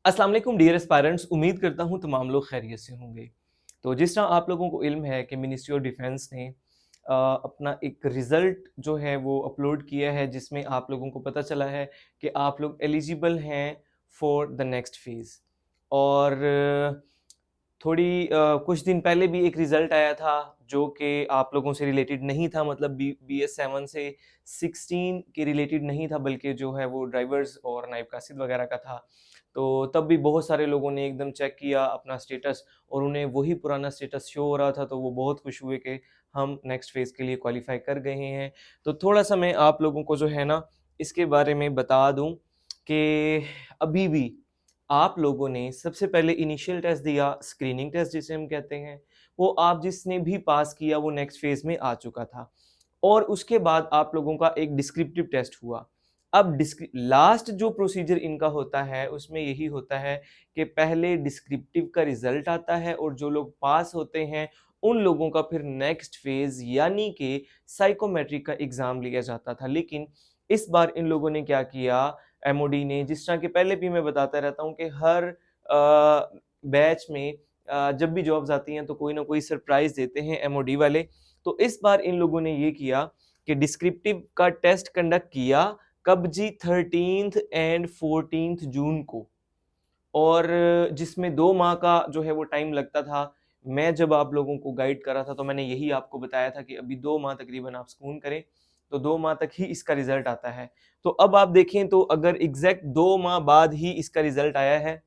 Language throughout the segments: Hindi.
अस्सलाम वालेकुम डियर एस्पायरेंट्स, उम्मीद करता हूँ तमाम लोग खैरियत से होंगे। तो जिस तरह आप लोगों को इल्म है कि मिनिस्ट्री ऑफ डिफेंस ने अपना एक रिज़ल्ट जो है वो अपलोड किया है, जिसमें आप लोगों को पता चला है कि आप लोग एलिजिबल हैं फॉर द नेक्स्ट फेज़। और कुछ दिन पहले भी एक रिज़ल्ट आया था जो कि आप लोगों से रिलेटेड नहीं था, मतलब BS7 से 16 के रिलेटेड नहीं था, बल्कि जो है वो ड्राइवर्स और नायब कासिद वगैरह का था। तो तब भी बहुत सारे लोगों ने एकदम चेक किया अपना स्टेटस और उन्हें वही पुराना स्टेटस शो हो रहा था, तो वो बहुत खुश हुए कि हम नेक्स्ट फेज़ के लिए क्वालिफ़ाई कर गए हैं। तो थोड़ा-सा मैं आप लोगों को जो है ना इसके बारे में बता दूँ कि अभी भी आप लोगों ने सबसे पहले इनिशियल टेस्ट दिया, स्क्रीनिंग टेस्ट जिसे हम कहते हैं, वो आप जिसने भी पास किया वो नेक्स्ट फेज़ में आ चुका था। और उसके बाद आप लोगों का एक डिस्क्रिप्टिव टेस्ट हुआ। अब लास्ट जो प्रोसीजर इनका होता है उसमें यही होता है कि पहले डिस्क्रिप्टिव का रिज़ल्ट आता है और जो लोग पास होते हैं उन लोगों का फिर नेक्स्ट फेज़ यानी कि साइकोमेट्रिक का एग्ज़ाम लिया जाता था। लेकिन इस बार इन लोगों ने क्या किया, एमओडी ने, जिस तरह के पहले भी मैं बताता रहता हूँ कि हर बैच में जब भी जॉब्स आती हैं तो कोई ना कोई सरप्राइज़ देते हैं एमओडी वाले। तो इस बार इन लोगों ने ये किया कि डिस्क्रिप्टिव का टेस्ट कंडक्ट किया, कब जी, 13th एंड 14th जून को। और जिसमें 2 माह का जो है वो टाइम लगता था। मैं जब आप लोगों को गाइड कर रहा था तो मैंने यही आपको बताया था कि अभी 2 माह तकरीबन आप सुकून करें, तो 2 माह तक ही इसका रिज़ल्ट आता है। तो अब आप देखें तो अगर एग्ज़ैक्ट 2 माह बाद ही इसका रिज़ल्ट आया है,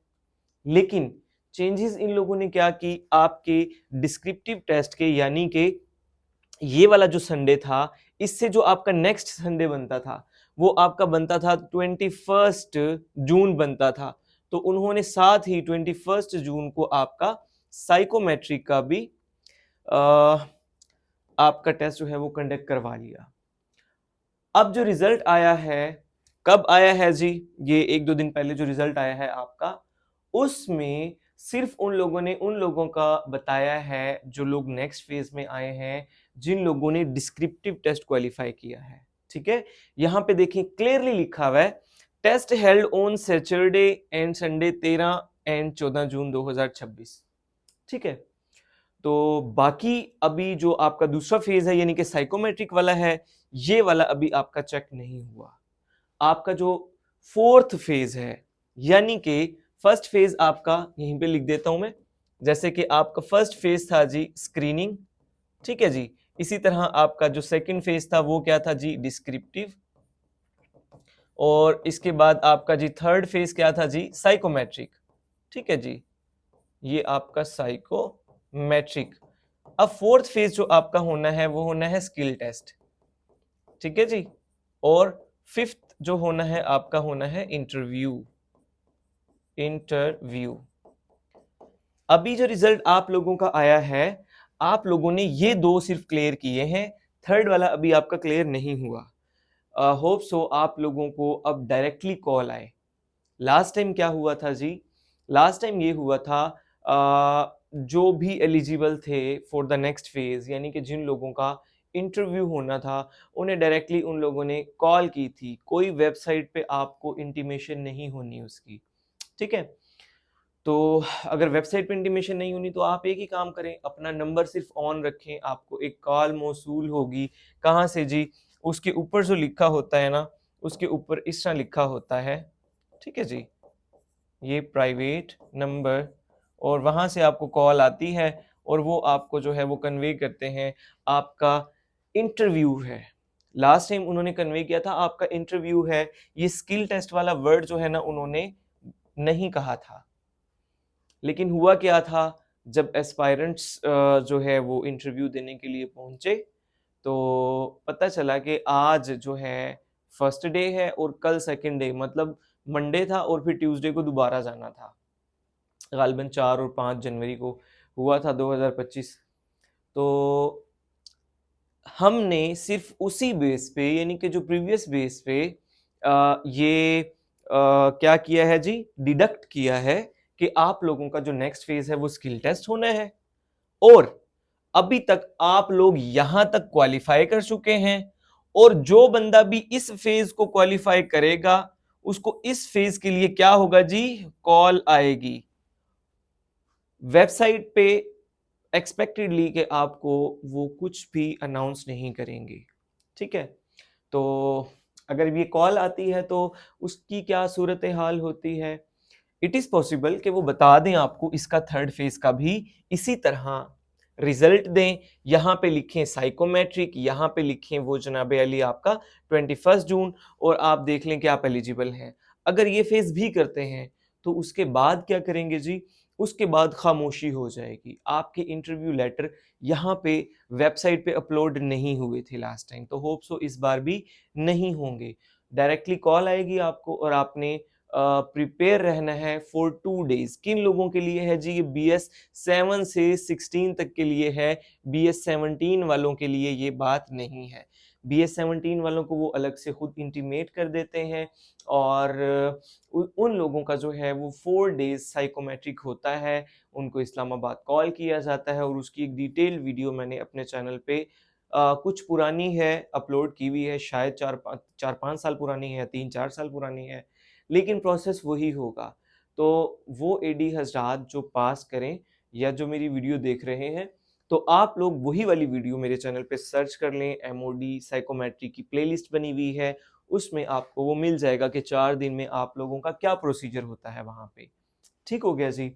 लेकिन चेंजेज़ इन लोगों ने क्या की, आपके डिस्क्रिप्टिव टेस्ट के यानी कि ये वाला जो संडे था, इससे जो आपका नेक्स्ट संडे बनता था, वो आपका बनता था 21st जून बनता था। तो उन्होंने साथ ही 21st जून को आपका साइकोमेट्रिक का भी अ, आपका टेस्ट जो है वो कंडक्ट करवा लिया। अब जो रिजल्ट आया है, कब आया है जी? ये 1-2 दिन पहले जो रिजल्ट आया है आपका, उसमें सिर्फ उन लोगों का बताया है जो लोग नेक्स्ट फेज में आए हैं, जिन लोगों ने डिस्क्रिप्टिव टेस्ट क्वालिफाई किया है। ठीक है? यहाँ पे देखें क्लियरली लिखा हुआ है, test held on Saturday and Sunday 13 and 14 June 2026। ठीक है? तो बाकी अभी जो आपका दूसरा फेज है यानी कि साइकोमेट्रिक वाला है, ये वाला अभी आपका चेक नहीं हुआ। आपका जो फोर्थ फेज है यानी कि फर्स्ट फेज आपका यहीं पे लिख देता हूं मैं, जैसे कि आपका फर्स्ट फेज था जी स्क्रीनिंग, ठीक है जी। इसी तरह आपका जो सेकंड फेज था वो क्या था जी, डिस्क्रिप्टिव। और इसके बाद आपका जी थर्ड फेज क्या था जी, साइकोमेट्रिक। ठीक है जी, ये आपका साइकोमेट्रिक। अब फोर्थ फेज जो आपका होना है वो होना है स्किल टेस्ट। ठीक है जी, और फिफ्थ जो होना है आपका होना है इंटरव्यू। अभी जो रिजल्ट आप लोगों का आया है, आप लोगों ने ये 2 सिर्फ क्लियर किए हैं, थर्ड वाला अभी आपका क्लियर नहीं हुआ। होप सो आप लोगों को अब डायरेक्टली कॉल आए। लास्ट टाइम क्या हुआ था जी, लास्ट टाइम ये हुआ था, जो भी एलिजिबल थे फॉर द नेक्स्ट फेज यानी कि जिन लोगों का इंटरव्यू होना था, उन्हें डायरेक्टली उन लोगों ने कॉल की थी। कोई वेबसाइट पे आपको इंटीमेशन नहीं होनी उसकी। ठीक है? तो अगर वेबसाइट पे इंटीमेशन नहीं होनी तो आप एक ही काम करें, अपना नंबर सिर्फ ऑन रखें, आपको एक कॉल मौसूल होगी। कहाँ से जी? उसके ऊपर जो लिखा होता है ना, उसके ऊपर इस तरह लिखा होता है, ठीक है जी, ये प्राइवेट नंबर, और वहाँ से आपको कॉल आती है और वो आपको जो है वो कन्वे करते हैं आपका इंटरव्यू है। लास्ट टाइम उन्होंने कन्वे किया था आपका इंटरव्यू है, ये स्किल टेस्ट वाला वर्ड जो है ना उन्होंने नहीं कहा था। लेकिन हुआ क्या था, जब एस्पायरेंट्स जो है वो इंटरव्यू देने के लिए पहुंचे, तो पता चला कि आज जो है फर्स्ट डे है और कल सेकंड डे, मतलब मंडे था और फिर ट्यूसडे को दोबारा जाना था। गालिबन 4 और 5 जनवरी को हुआ था 2025। तो हमने सिर्फ उसी बेस पे यानी कि जो प्रीवियस बेस पे ये क्या किया है जी, डिडक्ट किया है कि आप लोगों का जो नेक्स्ट फेज है वो स्किल टेस्ट होना है। और अभी तक आप लोग यहां तक क्वालिफाई कर चुके हैं, और जो बंदा भी इस फेज को क्वालिफाई करेगा उसको इस फेज के लिए क्या होगा जी, कॉल आएगी वेबसाइट पे एक्सपेक्टेडली कि आपको वो कुछ भी अनाउंस नहीं करेंगे, ठीक है। तो अगर ये कॉल आती है तो उसकी क्या सूरत हाल होती है, इट इज़ पॉसिबल कि वो बता दें आपको इसका थर्ड फेज का भी इसी तरह रिजल्ट दें, यहाँ पे लिखें साइकोमेट्रिक, यहाँ पे लिखें वो जनाब अली आपका 21 जून और आप देख लें कि आप एलिजिबल हैं। अगर ये फेज भी करते हैं तो उसके बाद क्या करेंगे जी, उसके बाद खामोशी हो जाएगी। आपके इंटरव्यू लेटर यहाँ पे वेबसाइट पे अपलोड नहीं हुए थे लास्ट टाइम, तो होप सो इस बार भी नहीं होंगे। डायरेक्टली कॉल आएगी आपको और आपने प्रिपेयर रहना है फॉर 2 डेज। किन लोगों के लिए है जी, ये BS 7 से 16 तक के लिए है, BS 17 वालों के लिए ये बात नहीं है। BS 17 वालों को वो अलग से खुद इंटीमेट कर देते हैं और उन लोगों का जो है वो 4 डेज साइकोमेट्रिक होता है, उनको इस्लामाबाद कॉल किया जाता है और उसकी एक डिटेल्ड वीडियो मैंने अपने चैनल पे कुछ पुरानी है, अपलोड की हुई है, शायद 4-5 साल पुरानी है, 3-4 साल पुरानी है, लेकिन प्रोसेस वही होगा। तो वो एडी हज़रात जो पास करें या जो मेरी वीडियो देख रहे हैं, तो आप लोग वही वाली वीडियो मेरे चैनल पे सर्च कर लें, एमओडी साइकोमेट्री की प्लेलिस्ट बनी हुई है, उसमें आपको वो मिल जाएगा कि 4 दिन में आप लोगों का क्या प्रोसीजर होता है वहाँ पे। ठीक हो गया जी?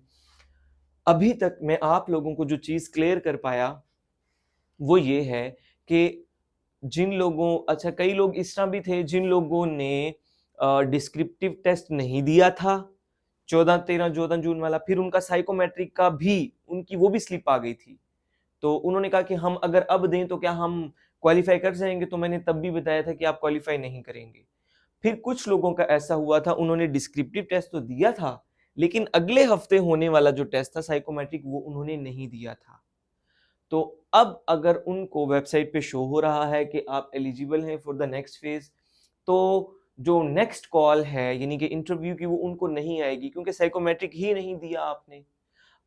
अभी तक मैं आप लोगों को जो चीज़ क्लियर कर पाया, वो ये है कि जिन लोगों अच्छा कई लोग इस तरह भी थे जिन लोगों ने डिस्क्रिप्टिव टेस्ट नहीं दिया था 14 जून वाला, फिर उनका साइकोमेट्रिक का भी उनकी वो भी स्लिप आ गई थी, तो उन्होंने कहा कि हम अगर अब दें तो क्या हम क्वालिफाई कर जाएंगे, तो मैंने तब भी बताया था कि आप क्वालिफाई नहीं करेंगे। फिर कुछ लोगों का ऐसा हुआ था, उन्होंने डिस्क्रिप्टिव टेस्ट तो दिया था लेकिन अगले हफ्ते होने वाला जो टेस्ट था साइकोमेट्रिक वो उन्होंने नहीं दिया था। तो अब अगर उनको वेबसाइट पे शो हो रहा है कि आप एलिजिबल हैं फॉर द नेक्स्ट फेज, तो जो नेक्स्ट कॉल है यानी कि इंटरव्यू की वो उनको नहीं आएगी क्योंकि साइकोमेट्रिक ही नहीं दिया आपने।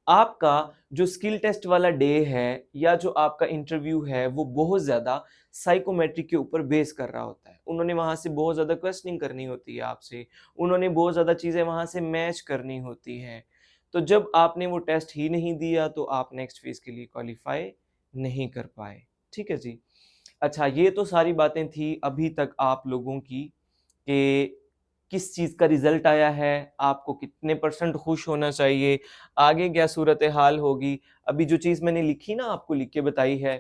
आपका जो स्किल टेस्ट वाला डे है या जो आपका इंटरव्यू है वो बहुत ज़्यादा साइकोमेट्रिक के ऊपर बेस कर रहा होता है। उन्होंने वहाँ से बहुत ज़्यादा क्वेश्चनिंग करनी होती है आपसे, उन्होंने बहुत ज़्यादा चीज़ें वहाँ से मैच करनी होती हैं। तो जब आपने वो टेस्ट ही नहीं दिया तो आप नेक्स्ट फेज़ के लिए क्वालिफ़ाई नहीं कर पाए। ठीक है जी। अच्छा, ये तो सारी बातें थी अभी तक आप लोगों की कि किस चीज़ का रिज़ल्ट आया है, आपको कितने परसेंट खुश होना चाहिए, आगे क्या सूरत-ए-हाल होगी। अभी जो चीज़ मैंने लिखी ना आपको लिख के बताई है,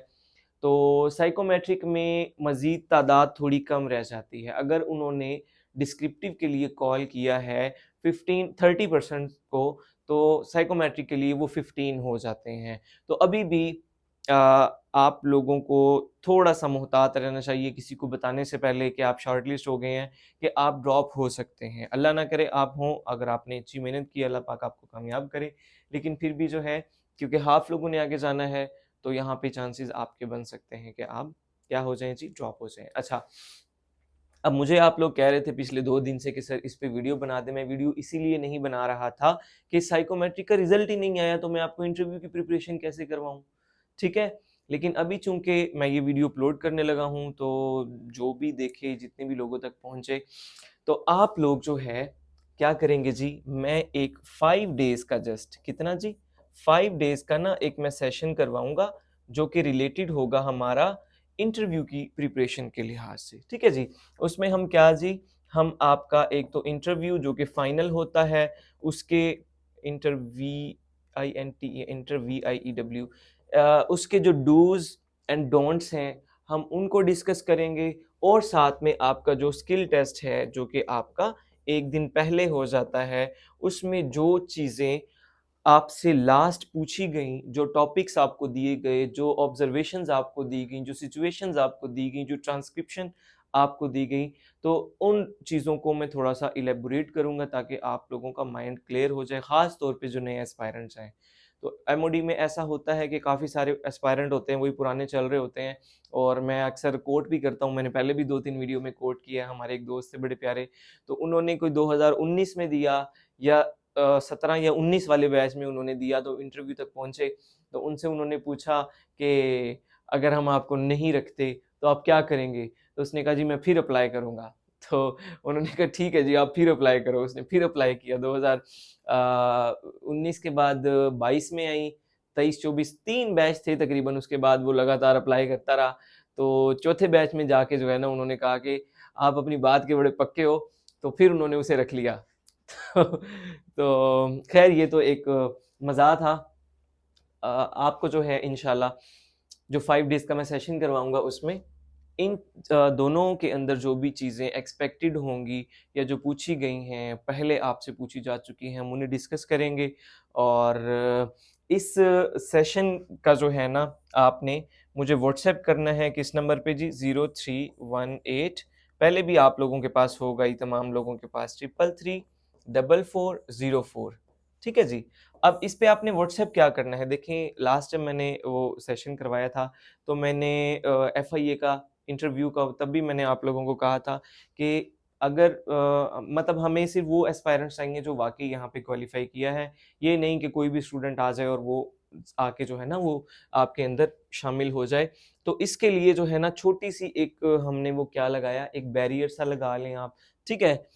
तो साइकोमेट्रिक में मज़ीद तादाद थोड़ी कम रह जाती है। अगर उन्होंने डिस्क्रिप्टिव के लिए कॉल किया है 15-30% को, तो साइकोमेट्रिक के लिए वो 15 हो जाते हैं। तो अभी भी अ, आप लोगों को थोड़ा-सा मुहतात रहना चाहिए किसी को बताने से पहले कि आप शॉर्टलिस्ट हो गए हैं, कि आप ड्रॉप हो सकते हैं। अल्लाह ना करे आप हों, अगर आपने अच्छी मेहनत की अल्लाह पाक आपको कामयाब करे। लेकिन फिर भी जो है क्योंकि हाफ़ लोगों ने आगे जाना है, तो यहाँ पे चांसेस आपके बन सकते हैं कि आप क्या हो जाएँ जी, ड्रॉप हो जाएँ। अच्छा, अब मुझे आप लोग कह रहे थे पिछले 2 दिन से कि सर इस पे वीडियो बना दें, मैं वीडियो इसीलिए नहीं बना रहा था कि साइकोमेट्रिक का रिज़ल्ट ही नहीं आया, तो मैं आपको इंटरव्यू की प्रिपरेशन कैसे करवाऊँ? ठीक है? लेकिन अभी चूँकि मैं ये वीडियो अपलोड करने लगा हूँ, तो जो भी देखे, जितने भी लोगों तक पहुँचे, तो आप लोग जो है क्या करेंगे जी, मैं एक 5 डेज़ का जस्ट कितना जी? 5 डेज़ का ना एक मैं सेशन करवाऊँगा, जो कि रिलेटेड होगा हमारा इंटरव्यू की प्रिपरेशन के लिहाज से। ठीक है जी? उसमें हम क्या जी, हम आपका एक तो इंटरव्यू जो कि फाइनल होता है, उसके इंटर-वी-आई-एन-टी-ई-इंटर-वी-आई-ई-डब्ल्यू उसके जो डूज़ एंड डोंट्स हैं, हम उनको डिस्कस करेंगे और साथ में आपका जो स्किल टेस्ट है, जो कि आपका 1 दिन पहले हो जाता है, उसमें जो चीज़ें आपसे लास्ट पूछी गईं, जो टॉपिक्स आपको दिए गए, जो ऑब्ज़र्वेशंस आपको दी गईं, जो सिचुएशंस आपको दी गईं, जो ट्रांसक्रिप्शन आपको दी गई, तो उन चीज़ों को मैं थोड़ा-सा इलैबोरेट करूँगा ताकि आप लोगों का माइंड क्लियर हो जाए, ख़ास तौर पे जो नए एस्पायरेंट्स हैं। तो एमओडी में ऐसा होता है कि काफ़ी सारे एस्पायरेंट होते हैं, वही पुराने चल रहे होते हैं और मैं अक्सर कोट भी करता हूँ, मैंने पहले भी 2-3 वीडियो में कोट किया है, हमारे एक दोस्त थे बड़े प्यारे, तो उन्होंने कोई 2019 में दिया या 17 या 19 वाले बैच में उन्होंने दिया, तो इंटरव्यू तक पहुँचे, तो उनसे उन्होंने पूछा कि अगर हम आपको नहीं रखते, तो आप क्या करेंगे? तो उसने कहा जी मैं फिर अप्लाई करूँगा। तो उन्होंने कहा ठीक है जी, आप फिर अप्लाई करो। उसने फिर अप्लाई किया। 2019 के बाद 22 में आई, 23-24 3 बैच थे तकरीबन। उसके बाद वो लगातार अप्लाई करता रहा। तो चौथे बैच में जाके जो है ना, उन्होंने कहा कि आप अपनी बात के बड़े पक्के हो, तो फिर उन्होंने उसे रख लिया। तो खैर ये तो एक मज़ा था। आपको जो है इंशाल्लाह जो 5 डेज़ का मैं सेशन करवाऊँगा, उसमें इन दोनों के अंदर जो भी चीज़ें एक्सपेक्टेड होंगी या जो पूछी गई हैं, पहले आपसे पूछी जा चुकी हैं, हम उन्हें डिस्कस करेंगे। और इस सेशन का जो है ना, आपने मुझे व्हाट्सएप करना है किस नंबर पे जी? 0318, पहले भी आप लोगों के पास होगा ही, तमाम लोगों के पास, 333-4404। ठीक है जी? अब इस पे आपने व्हाट्सएप क्या करना है, देखें लास्ट टाइम मैंने वो सेशन करवाया था, तो मैंने FIA का इंटरव्यू का तब भी मैंने आप लोगों को कहा था कि अगर मतलब हमें सिर्फ वो एस्पायरेंट्स चाहिए जो वाकई यहाँ पे क्वालिफाई किया है। ये नहीं कि कोई भी स्टूडेंट आ जाए और वो आके जो है ना, वो आपके अंदर शामिल हो जाए। तो इसके लिए जो है ना, छोटी सी एक हमने वो क्या लगाया, एक बैरियर सा लगा लें आप, ठीक है?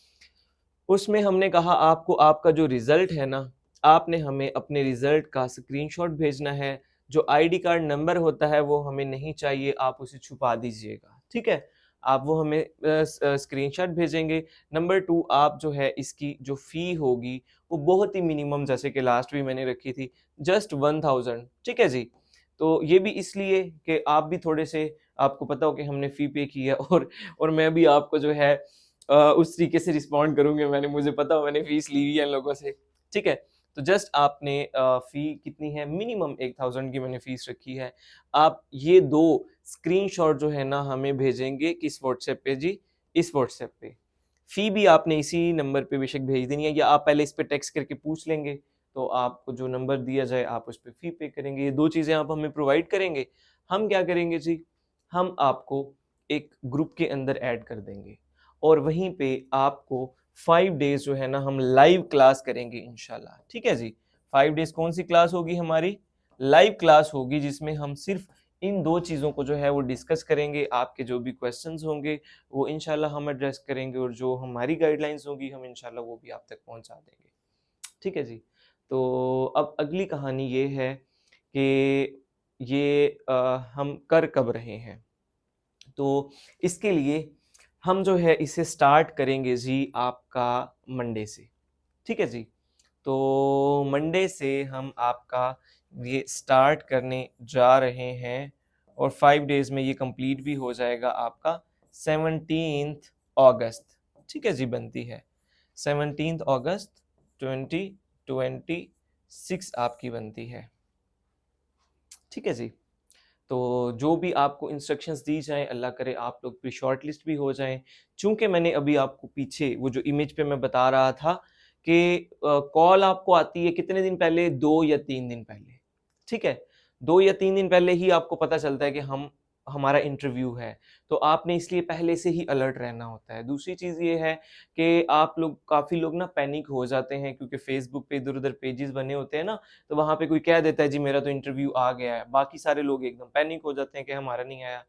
उसमें हमने कहा आपको आपका जो रिजल्ट है ना, आपने हमें अपने रिजल्ट का स्क्रीनशॉट भेजना है। जो आईडी कार्ड नंबर होता है वो हमें नहीं चाहिए, आप उसे छुपा दीजिएगा, ठीक है? आप वो हमें स्क्रीनशॉट भेजेंगे। नंबर 2, आप जो है इसकी जो फ़ी होगी वो बहुत ही मिनिमम, जैसे कि लास्ट भी मैंने रखी थी, जस्ट 1000, ठीक है जी? तो ये भी इसलिए कि आप भी थोड़े से, आपको पता हो कि हमने फ़ी पे की है, और मैं भी आपको जो है उस तरीके से रिस्पॉन्ड करूँगे। मुझे पता हो, मैंने फ़ीस ली हुई है इन लोगों से, ठीक है? तो जस्ट आपने फ़ी कितनी है, मिनिमम 1000 की मैंने फ़ीस रखी है। आप ये 2 स्क्रीनशॉट जो है ना, हमें भेजेंगे किस व्हाट्सएप पे जी? इस व्हाट्सएप पे। फ़ी भी आपने इसी नंबर पे बेशक भेज देनी है, या आप पहले इस पे टेक्स्ट करके पूछ लेंगे, तो आपको जो नंबर दिया जाए आप उस पे फ़ी पे करेंगे। ये 2 चीज़ें आप हमें प्रोवाइड करेंगे। हम क्या करेंगे जी? हम आपको एक ग्रुप के अंदर ऐड कर देंगे, और वहीं पे आपको 5 डेज़ जो है ना, हम लाइव क्लास करेंगे इंशाल्लाह, ठीक है जी? 5 डेज़ कौन सी क्लास होगी हमारी? लाइव क्लास होगी, जिसमें हम सिर्फ इन 2 चीज़ों को जो है वो डिस्कस करेंगे। आपके जो भी क्वेश्चंस होंगे वो इंशाल्लाह हम एड्रेस करेंगे, और जो हमारी गाइडलाइंस होंगी हम इंशाल्लाह वो भी आप तक पहुंचा देंगे, ठीक है जी? तो अब अगली कहानी ये है कि ये हम कर कब रहे हैं? तो इसके लिए हम जो है इसे स्टार्ट करेंगे जी आपका मंडे से, ठीक है जी? तो मंडे से हम आपका ये स्टार्ट करने जा रहे हैं, और 5 डेज़ में ये कंप्लीट भी हो जाएगा आपका 17th अगस्त, ठीक है जी? बनती है 17th अगस्त 2026 आपकी बनती है, ठीक है जी? तो जो भी आपको इंस्ट्रक्शंस दी जाएँ, अल्लाह करे आप लोग भी शॉर्ट लिस्ट भी हो जाएँ। चूँकि मैंने अभी आपको पीछे वो जो इमेज पे मैं बता रहा था कि कॉल आपको आती है कितने दिन पहले, 2 या 3 दिन पहले, ठीक है? 2 या 3 दिन पहले ही आपको पता चलता है कि हमारा इंटरव्यू है, तो आपने इसलिए पहले से ही अलर्ट रहना होता है। दूसरी चीज़ ये है कि आप लोग, काफ़ी लोग ना पैनिक हो जाते हैं, क्योंकि फ़ेसबुक पे इधर-उधर पेजेज़ बने होते हैं ना, तो वहाँ पे कोई कह देता है जी मेरा तो इंटरव्यू आ गया है, बाकी सारे लोग एकदम पैनिक हो जाते हैं कि हमारा नहीं आया।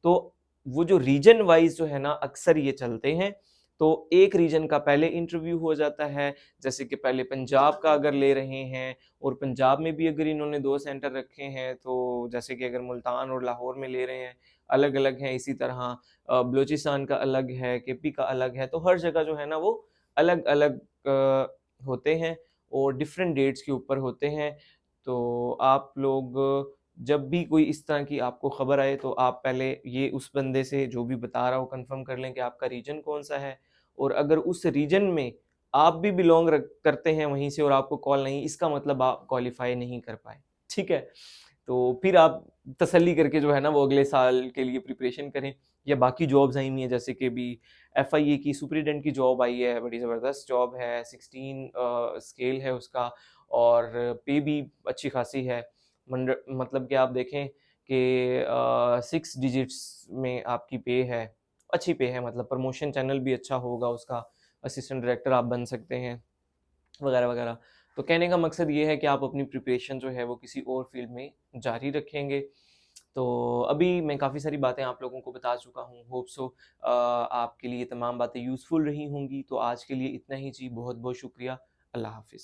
तो वो जो रीजन वाइज़ जो है ना, अक्सर ये चलते हैं। तो एक रीजन का पहले इंटरव्यू हो जाता है, जैसे कि पहले पंजाब का अगर ले रहे हैं, और पंजाब में भी अगर इन्होंने 2 सेंटर रखे हैं, तो जैसे कि अगर मुल्तान और लाहौर में ले रहे हैं, अलग-अलग हैं। इसी तरह बलूचिस्तान का अलग है, केपी का अलग है, तो हर जगह जो है ना वो अलग-अलग होते हैं, और डिफरेंट डेट्स के ऊपर होते हैं। तो आप लोग जब भी कोई इस तरह की आपको खबर आए, तो आप पहले ये उस बंदे से जो भी बता रहा हो कंफर्म कर लें कि आपका रीजन कौन-सा है, और अगर उस रीजन में आप भी बिलॉन्ग करते हैं वहीं से और आपको कॉल नहीं, इसका मतलब आप क्वालिफ़ाई नहीं कर पाए, ठीक है? तो फिर आप तसल्ली करके जो है ना, वो अगले साल के लिए प्रिपरेशन करें। या बाकी जॉब्स आई हुई हैं, जैसे कि अभी FIA की सुपरिटेंडेंट की जॉब आई है, बड़ी ज़बरदस्त जॉब है, 16 स्केल है उसका, और पे भी अच्छी खासी है। मतलब कि आप देखें कि 6 डिजिट्स में आपकी पे है, अच्छी पे है, मतलब प्रमोशन चैनल भी अच्छा होगा उसका, असिस्टेंट डायरेक्टर आप बन सकते हैं, वगैरह वगैरह। तो कहने का मकसद ये है कि आप अपनी प्रिपरेशन जो है वो किसी और फील्ड में जारी रखेंगे। तो अभी मैं काफ़ी सारी बातें आप लोगों को बता चुका हूँ, होप सो आपके लिए तमाम बातें यूज़फुल रही होंगी। तो आज के लिए इतना ही जी, बहुत-बहुत शुक्रिया। अल्लाह हाफ़िज़।